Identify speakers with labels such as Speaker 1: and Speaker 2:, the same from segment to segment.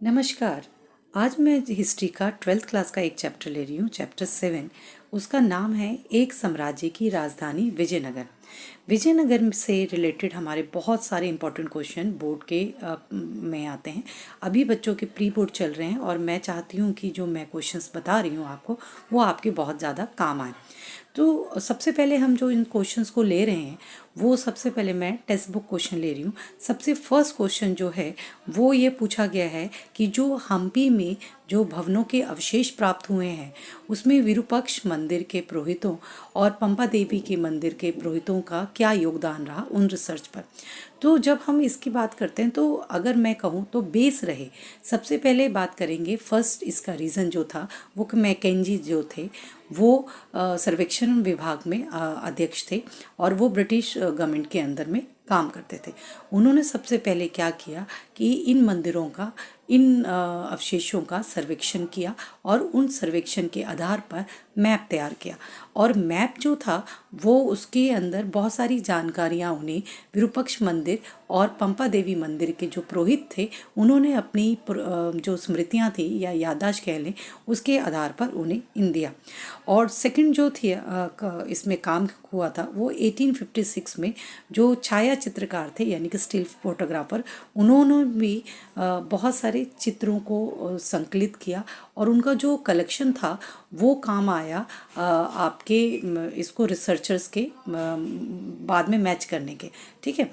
Speaker 1: नमस्कार। आज मैं हिस्ट्री का 12th क्लास का एक चैप्टर ले रही हूँ, चैप्टर 7। उसका नाम है एक साम्राज्य की राजधानी विजयनगर। विजयनगर से रिलेटेड हमारे बहुत सारे इंपॉर्टेंट क्वेश्चन बोर्ड के में आते हैं। अभी बच्चों के प्री बोर्ड चल रहे हैं और मैं चाहती हूँ कि जो मैं क्वेश्चंस बता रही हूँ आपको वो आपके बहुत ज़्यादा काम आए। तो सबसे पहले हम जो इन क्वेश्चंस को ले रहे हैं वो सबसे पहले मैं टेक्स्ट बुक क्वेश्चन ले रही हूँ। सबसे फर्स्ट क्वेश्चन जो है वो ये पूछा गया है कि जो हम्पी में जो भवनों के अवशेष प्राप्त हुए हैं उसमें विरूपाक्ष मंदिर के पुरोहितों और पंपा देवी के मंदिर के पुरोहितों का क्या योगदान रहा उन रिसर्च पर। तो जब हम इसकी बात करते हैं तो अगर मैं कहूँ तो बेस रहे। सबसे पहले बात करेंगे फर्स्ट, इसका रीज़न जो था वो कि मैकेंजी जो थे वो सर्वेक्षण विभाग में अध्यक्ष थे और वो ब्रिटिश गवर्नमेंट के अंदर में काम करते थे। उन्होंने सबसे पहले क्या किया कि इन मंदिरों का, इन अवशेषों का सर्वेक्षण किया और उन सर्वेक्षण के आधार पर मैप तैयार किया। और मैप जो था वो उसके अंदर बहुत सारी जानकारियाँ उन्हें विरूपाक्ष मंदिर और पंपा देवी मंदिर के जो पुरोहित थे उन्होंने अपनी जो स्मृतियाँ थी या याददाश्त कह लें उसके आधार पर उन्हें इन दिया। और सेकंड जो थी इसमें काम हुआ था वो 1856 में जो छाया चित्रकार थे यानी कि स्टिल फोटोग्राफर, उन्होंने भी बहुत सारे चित्रों को संकलित किया और उनका जो कलेक्शन था वो काम आया आपके इसको रिसर्चर्स के बाद में मैच करने के। ठीक है।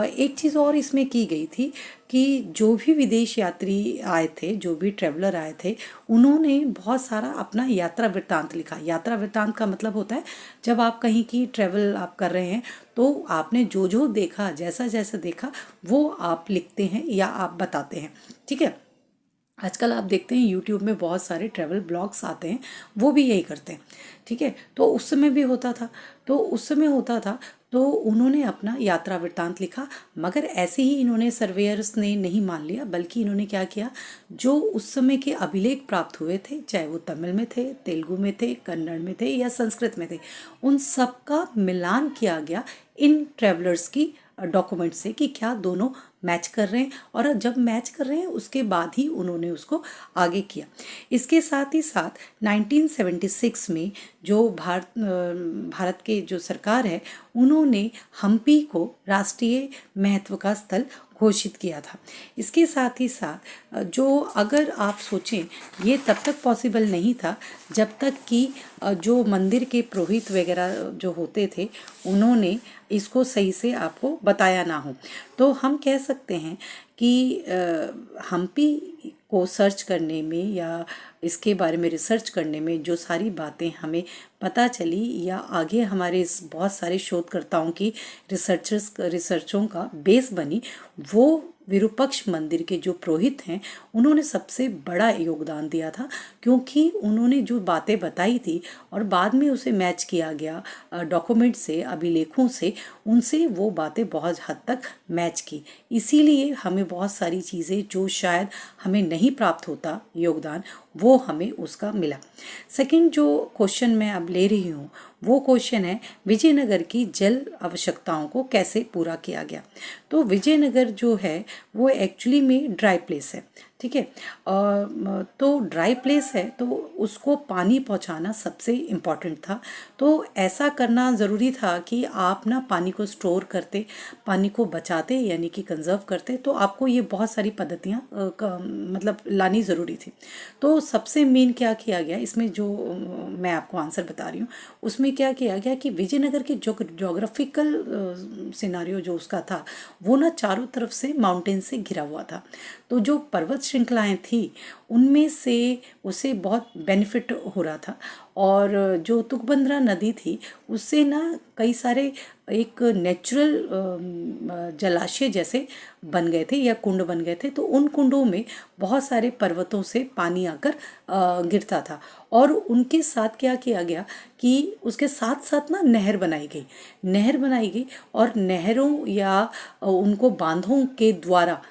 Speaker 1: एक चीज़ और इसमें की गई थी कि जो भी विदेश यात्री आए थे, जो भी ट्रैवलर आए थे, उन्होंने बहुत सारा अपना यात्रा वृत्तांत लिखा। यात्रा वृत्तांत का मतलब होता है जब आप कहीं की ट्रैवल आप कर रहे हैं तो आपने जो जो देखा, जैसा जैसा देखा वो आप लिखते हैं या आप बताते हैं। ठीक है। आजकल आप देखते हैं यूट्यूब में बहुत सारे ट्रैवल ब्लॉग्स आते हैं, वो भी यही करते हैं। ठीक है। तो उस समय भी होता था, तो उन्होंने अपना यात्रा वृत्तांत लिखा। मगर ऐसे ही इन्होंने सर्वेयर्स ने नहीं मान लिया, बल्कि इन्होंने क्या किया, जो उस समय के अभिलेख प्राप्त हुए थे, चाहे वो तमिल में थे, तेलुगु में थे, कन्नड़ में थे या संस्कृत में थे, उन सब का मिलान किया गया इन ट्रैवलर्स की डॉक्यूमेंट से कि क्या दोनों मैच कर रहे हैं। और जब मैच कर रहे हैं उसके बाद ही उन्होंने उसको आगे किया। इसके साथ ही साथ 1976 में जो भारत के जो सरकार है उन्होंने हम्पी को राष्ट्रीय महत्व का स्थल घोषित किया था। इसके साथ ही साथ जो अगर आप सोचें ये तब तक पॉसिबल नहीं था जब तक कि जो मंदिर के पुरोहित वगैरह जो होते थे उन्होंने इसको सही से आपको बताया ना हो। तो हम कह सकते हैं कि हम्पी को सर्च करने में या इसके बारे में रिसर्च करने में जो सारी बातें हमें पता चली या आगे हमारे इस बहुत सारे शोधकर्ताओं की रिसर्चों का बेस बनी, वो विरूपाक्ष मंदिर के जो पुरोहित हैं उन्होंने सबसे बड़ा योगदान दिया था, क्योंकि उन्होंने जो बातें बताई थी और बाद में उसे मैच किया गया डॉक्यूमेंट से, अभिलेखों से, उनसे वो बातें बहुत हद तक मैच की। इसीलिए हमें बहुत सारी चीज़ें जो शायद हमें नहीं प्राप्त होता योगदान, वो हमें उसका मिला। सेकंड जो क्वेश्चन मैं अब ले रही हूँ वो क्वेश्चन है विजयनगर की जल आवश्यकताओं को कैसे पूरा किया गया। तो विजयनगर जो है वो एक्चुअली में ड्राई प्लेस है। ठीक है। तो ड्राई प्लेस है तो उसको पानी पहुंचाना सबसे इम्पॉर्टेंट था। तो ऐसा करना ज़रूरी था कि आप ना पानी को स्टोर करते, पानी को बचाते यानी कि कंजर्व करते। तो आपको ये बहुत सारी पद्धतियाँ मतलब लानी ज़रूरी थी। तो सबसे मेन क्या किया गया इसमें, जो मैं आपको आंसर बता रही हूँ उसमें क्या किया गया कि विजयनगर की जो जोग्राफिकल सिनारियो जो उसका था वो ना चारों तरफ से माउंटेन से घिरा हुआ था। तो जो पर्वत श्रृंखलाएं थी उनमें से उसे बहुत बेनिफिट हो रहा था। और जो तुंगभद्रा नदी थी उससे ना कई सारे एक नेचुरल जलाशय जैसे बन गए थे या कुंड बन गए थे। तो उन कुंडों में बहुत सारे पर्वतों से पानी आकर गिरता था। और उनके साथ क्या किया गया कि उसके साथ साथ ना नहर बनाई गई और नहरों या उनको बांध के द्वारा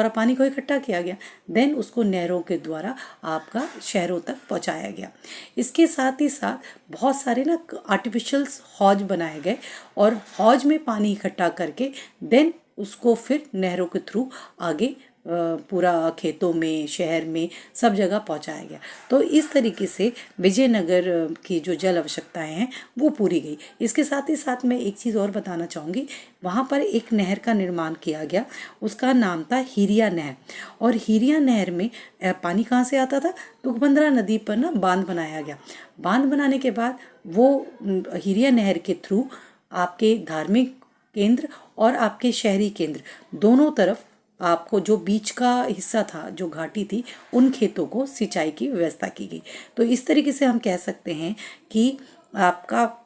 Speaker 1: पानी को इकट्ठा किया गया, देन उसको नहरों के द्वारा आपका शहरों तक पहुंचाया गया। इसके साथ ही साथ बहुत सारे ना आर्टिफिशियल हौज बनाए गए और हौज में पानी इकट्ठा करके देन उसको फिर नहरों के थ्रू आगे पूरा खेतों में, शहर में, सब जगह पहुंचाया गया। तो इस तरीके से विजयनगर की जो जल आवश्यकताएं हैं वो पूरी गई। इसके साथ ही साथ मैं एक चीज़ और बताना चाहूँगी, वहाँ पर एक नहर का निर्माण किया गया, उसका नाम था हिरिया नहर। और हिरिया नहर में पानी कहाँ से आता था? तुंगभद्रा नदी पर ना बांध बनाया गया। बांध बनाने के बाद वो हिरिया नहर के थ्रू आपके धार्मिक केंद्र और आपके शहरी केंद्र दोनों तरफ आपको जो बीच का हिस्सा था, जो घाटी थी, उन खेतों को सिंचाई की व्यवस्था की गई। तो इस तरीके से हम कह सकते हैं कि आपका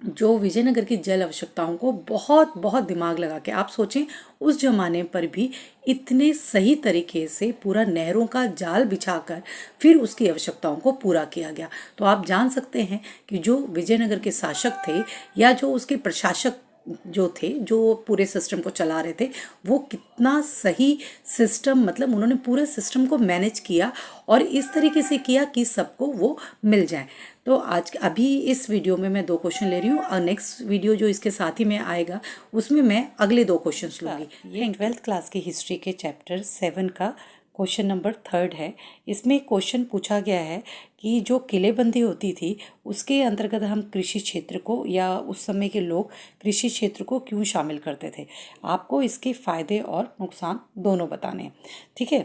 Speaker 1: जो विजयनगर की जल आवश्यकताओं को बहुत बहुत दिमाग लगा के, आप सोचें उस जमाने पर भी इतने सही तरीके से पूरा नहरों का जाल बिछाकर फिर उसकी आवश्यकताओं को पूरा किया गया। तो आप जान सकते हैं कि जो विजयनगर के शासक थे या जो उसके प्रशासक जो थे, जो पूरे सिस्टम को चला रहे थे, वो कितना सही सिस्टम, मतलब उन्होंने पूरे सिस्टम को मैनेज किया और इस तरीके से किया कि सबको वो मिल जाए। तो आज अभी इस वीडियो में मैं 2 क्वेश्चन ले रही हूँ और नेक्स्ट वीडियो जो इसके साथ ही में आएगा उसमें मैं अगले 2 क्वेश्चन लूँगी। ये 12th क्लास की हिस्ट्री के चैप्टर 7 का क्वेश्चन नंबर 3 है। इसमें क्वेश्चन पूछा गया है कि जो किलेबंदी होती थी उसके अंतर्गत हम कृषि क्षेत्र को, या उस समय के लोग कृषि क्षेत्र को क्यों शामिल करते थे। आपको इसके फ़ायदे और नुकसान दोनों बताने हैं, ठीक है।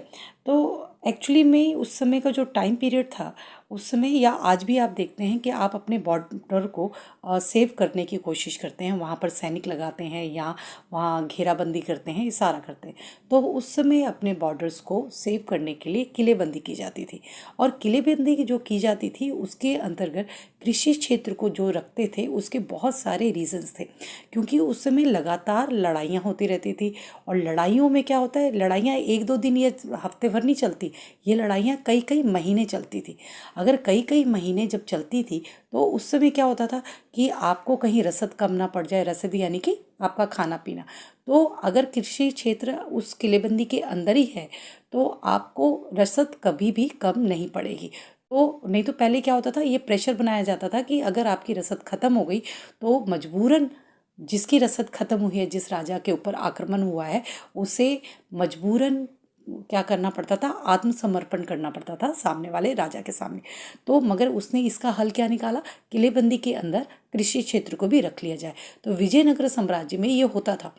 Speaker 1: तो एक्चुअली में उस समय का जो टाइम पीरियड था, उस समय या आज भी आप देखते हैं कि आप अपने बॉर्डर को सेव करने की कोशिश करते हैं, वहाँ पर सैनिक लगाते हैं या वहाँ घेराबंदी करते हैं, इशारा करते हैं। तो उस समय अपने बॉर्डर्स को सेव करने के लिए किलेबंदी की जाती थी। और किलेबंदी जो की जाती थी उसके अंतर्गत कृषि क्षेत्र को जो रखते थे उसके बहुत सारे रीजंस थे, क्योंकि उस समय लगातार लड़ाइयाँ होती रहती थी। और लड़ाइयों में क्या होता है, लड़ाइयाँ 1-2 दिन या हफ्ते भर नहीं चलती, ये लड़ाइयाँ कई कई महीने चलती थी। अगर कई कई महीने जब चलती थी तो उस समय क्या होता था कि आपको कहीं रसद कम ना पड़ जाए, रसद यानी कि आपका खाना पीना। तो अगर कृषि क्षेत्र उस किलेबंदी के अंदर ही है तो आपको रसद कभी भी कम नहीं पड़ेगी। तो नहीं तो पहले क्या होता था, ये प्रेशर बनाया जाता था कि अगर आपकी रसद ख़त्म हो गई तो मजबूरन जिसकी रसद ख़त्म हुई है, जिस राजा के ऊपर आक्रमण हुआ है, उसे मजबूरन क्या करना पड़ता था, आत्मसमर्पण करना पड़ता था सामने वाले राजा के सामने। तो मगर उसने इसका हल क्या निकाला, किलेबंदी के अंदर कृषि क्षेत्र को भी रख लिया जाए। तो विजयनगर साम्राज्य में ये होता था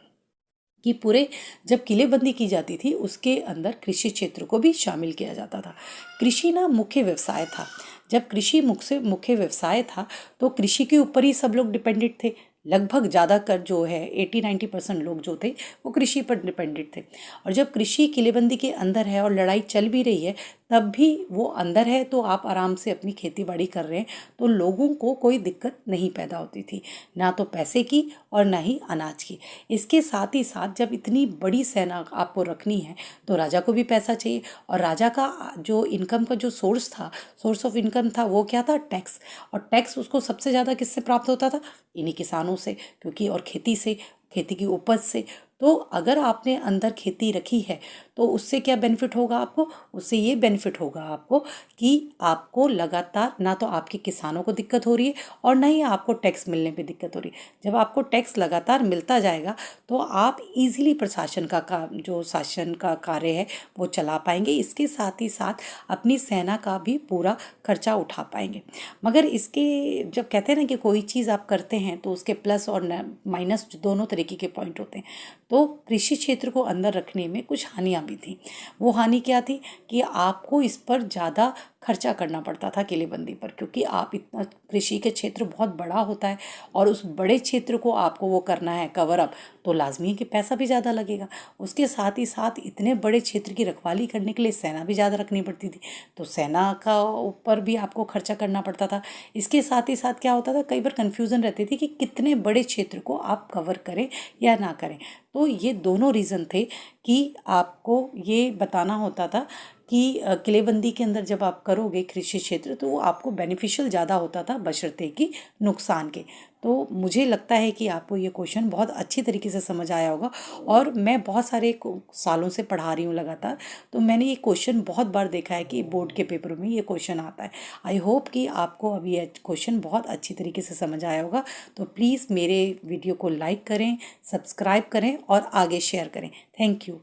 Speaker 1: कि पूरे जब किलेबंदी की जाती थी उसके अंदर कृषि क्षेत्र को भी शामिल किया जाता था। कृषि ना मुख्य व्यवसाय था। जब कृषि मुख्य व्यवसाय था तो कृषि के ऊपर ही सब लोग डिपेंडेंट थे। लगभग ज़्यादातर जो है 80-90% लोग जो थे वो कृषि पर डिपेंडेंट थे। और जब कृषि किलेबंदी के अंदर है और लड़ाई चल भी रही है तब भी वो अंदर है, तो आप आराम से अपनी खेती बाड़ी कर रहे हैं, तो लोगों को कोई दिक्कत नहीं पैदा होती थी, ना तो पैसे की और ना ही अनाज की। इसके साथ ही साथ जब इतनी बड़ी सेना आपको रखनी है तो राजा को भी पैसा चाहिए, और राजा का जो इनकम का जो सोर्स ऑफ इनकम था वो क्या था, टैक्स। और टैक्स उसको सबसे ज़्यादा किससे प्राप्त होता था, इन्हीं किसानों से, क्योंकि और खेती से, खेती की उपज से। तो अगर आपने अंदर खेती रखी है तो उससे क्या बेनिफिट होगा आपको, उससे ये बेनिफिट होगा आपको कि आपको लगातार ना तो आपके किसानों को दिक्कत हो रही है और ना ही आपको टैक्स मिलने पे दिक्कत हो रही है। जब आपको टैक्स लगातार मिलता जाएगा तो आप इजीली प्रशासन का जो शासन का कार्य है वो चला पाएंगे। इसके साथ ही साथ अपनी सेना का भी पूरा खर्चा उठा पाएंगे। मगर इसके जब कहते हैं ना कि कोई चीज़ आप करते हैं तो उसके प्लस और माइनस दोनों तरीके के पॉइंट होते हैं। तो कृषि क्षेत्र को अंदर रखने में कुछ हानियाँ भी थी। वो हानि क्या थी कि आपको इस पर ज़्यादा खर्चा करना पड़ता था किलेबंदी पर, क्योंकि आप इतना, कृषि के क्षेत्र बहुत बड़ा होता है और उस बड़े क्षेत्र को आपको वो करना है कवर अप, तो लाजमी है कि पैसा भी ज़्यादा लगेगा। उसके साथ ही साथ इतने बड़े क्षेत्र की रखवाली करने के लिए सेना भी ज़्यादा रखनी पड़ती थी, तो सेना का ऊपर भी आपको खर्चा करना पड़ता था। इसके साथ ही साथ क्या होता था, कई बार कन्फ्यूज़न रहती थी कि कितने बड़े क्षेत्र को आप कवर करें या ना करें। तो ये दोनों रीज़न थे कि आपको ये बताना होता था कि किलेबंदी के अंदर जब आप करोगे कृषि क्षेत्र तो वो आपको बेनिफिशियल ज़्यादा होता था बशर्ते कि नुकसान के। तो मुझे लगता है कि आपको ये क्वेश्चन बहुत अच्छी तरीके से समझ आया होगा, और मैं बहुत सारे सालों से पढ़ा रही हूँ लगातार, तो मैंने ये क्वेश्चन बहुत बार देखा है कि बोर्ड के पेपर में ये क्वेश्चन आता है। आई होप कि आपको अभी ये क्वेश्चन बहुत अच्छी तरीके से समझ आया होगा। तो प्लीज़ मेरे वीडियो को लाइक करें, सब्सक्राइब करें और आगे शेयर करें। Thank you.